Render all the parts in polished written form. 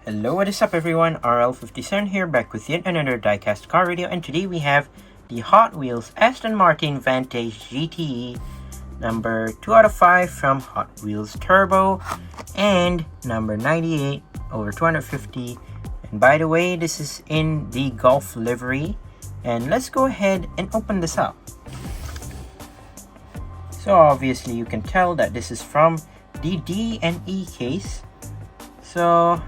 Hello, what is up everyone, RL57 here, back with yet another diecast car video, and today we have the Hot Wheels Aston Martin Vantage GTE number 2 out of 5 from Hot Wheels Turbo and number 98 over 250. And by the way, this is in the Golf livery, and let's go ahead and open this up. So obviously you can tell that this is from the D and E case. So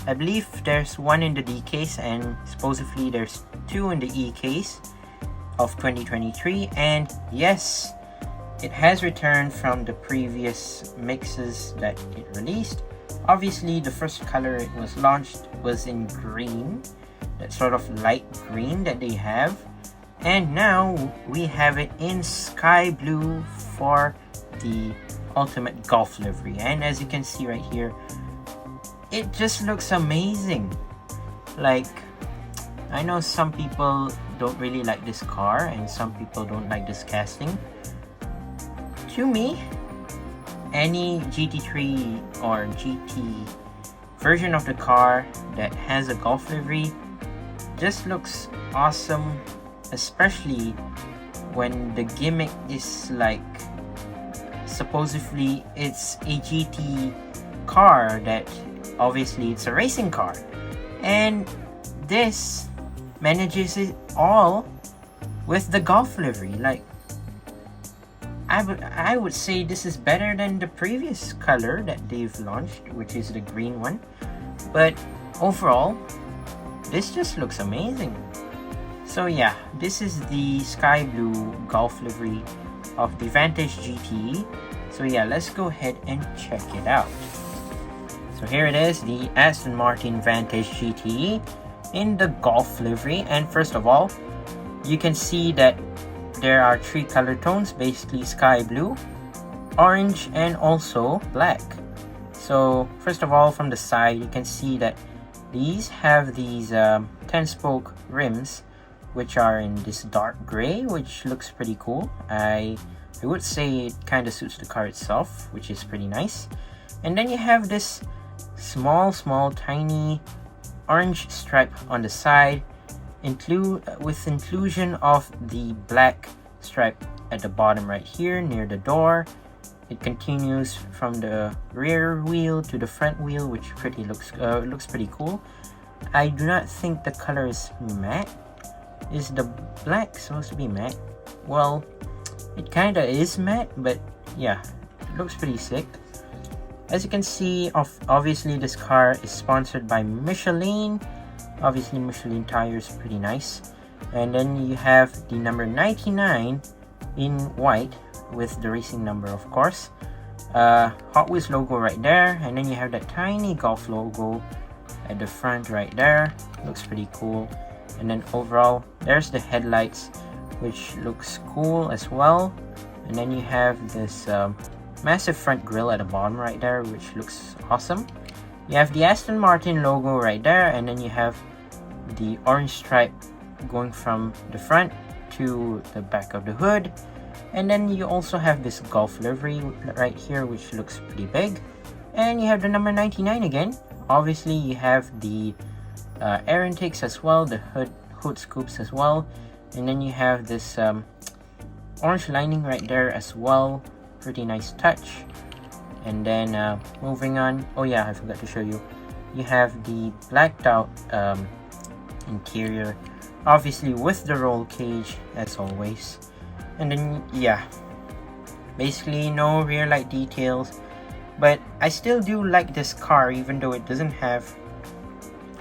I believe there's one in the D case and supposedly there's two in the E case of 2023, and yes, it has returned from the previous mixes that it released. Obviously the first color it was launched was in green, that sort of light green that they have, and now we have it in sky blue for the ultimate golf livery. And as you can see right here, it just looks amazing. Like, I know some people don't really like this car and some people don't like this casting. To me, any GT3 or GT version of the car that has a golf livery just looks awesome, especially when the gimmick is like, supposedly it's a GT car that obviously it's a racing car, and this manages it all with the golf livery. Like, I would say this is better than the previous color that they've launched, which is the green one, but overall this just looks amazing. So yeah, this is the sky blue golf livery of the Vantage GTE. So yeah, let's go ahead and check it out. So here it is, the Aston Martin Vantage GTE in the golf livery. And first of all, you can see that there are three color tones, basically sky blue, orange, and also black. So first of all, from the side, you can see that these have these 10-spoke rims, which are in this dark gray, which looks pretty cool. I would say it kind of suits the car itself, which is pretty nice. And then you have this small tiny orange stripe on the side, with inclusion of the black stripe at the bottom right here near the door. It continues from the rear wheel to the front wheel, which looks pretty cool. I do not think the color is matte. Is the black supposed to be matte? Well, it kinda is matte, but yeah, it looks pretty sick. As you can see, obviously this car is sponsored by Michelin. Obviously Michelin tires, pretty nice. And then you have the number 99 in white with the racing number, of course. Hot Wheels logo right there, and then you have that tiny golf logo at the front right there. Looks pretty cool. And then overall, there's the headlights, which looks cool as well. And then you have this massive front grille at the bottom right there, which looks awesome. You have the Aston Martin logo right there, and then you have the orange stripe going from the front to the back of the hood. And then you also have this golf livery right here, which looks pretty big. And you have the number 99 again. Obviously you have the air intakes as well, the hood scoops as well. And then you have this orange lining right there as well. Pretty nice touch. And then moving on, oh yeah, I forgot to show you, you have the blacked out interior, obviously with the roll cage as always. And then yeah, basically no rear light details, but I still do like this car even though it doesn't have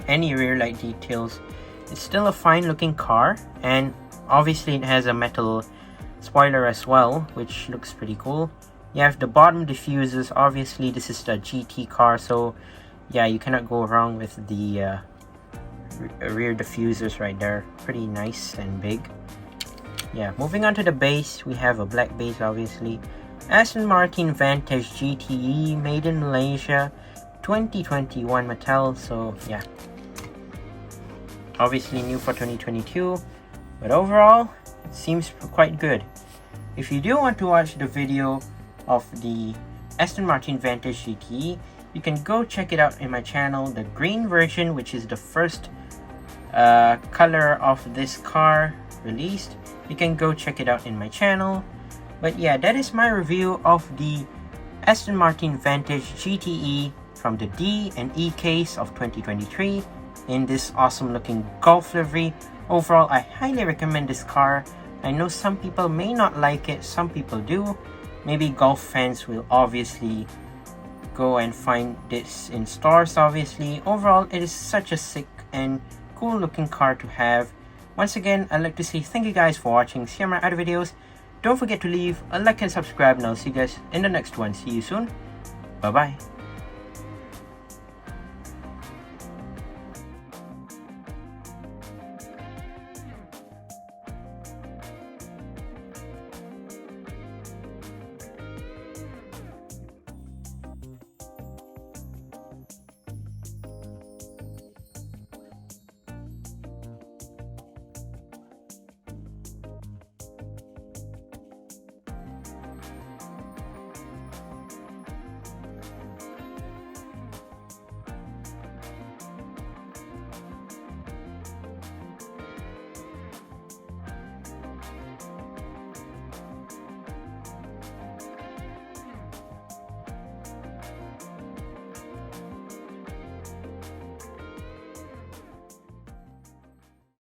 any rear light details. It's still a fine looking car, and obviously it has a metal spoiler as well, which looks pretty cool. You have the bottom diffusers. Obviously this is the GT car, so yeah, you cannot go wrong with the rear diffusers right there. Pretty nice and big. Yeah, moving on to the base, we have a black base, obviously. Aston Martin Vantage GTE, made in Malaysia, 2021 Mattel. So yeah, obviously new for 2022, but overall it seems quite good. If you do want to watch the video of the Aston Martin Vantage GTE, you can go check it out in my channel. The green version, which is the first color of this car released, you can go check it out in my channel. But yeah, that is my review of the Aston Martin Vantage GTE from the D and E case of 2023 in this awesome looking Golf livery. Overall, I highly recommend this car. I know some people may not like it, some people do. Maybe Golf fans will obviously go and find this in stores obviously. Overall, it is such a sick and cool looking car to have. Once again, I'd like to say thank you guys for watching. See my other videos. Don't forget to leave a like and subscribe, and I'll see you guys in the next one. See you soon. Bye bye.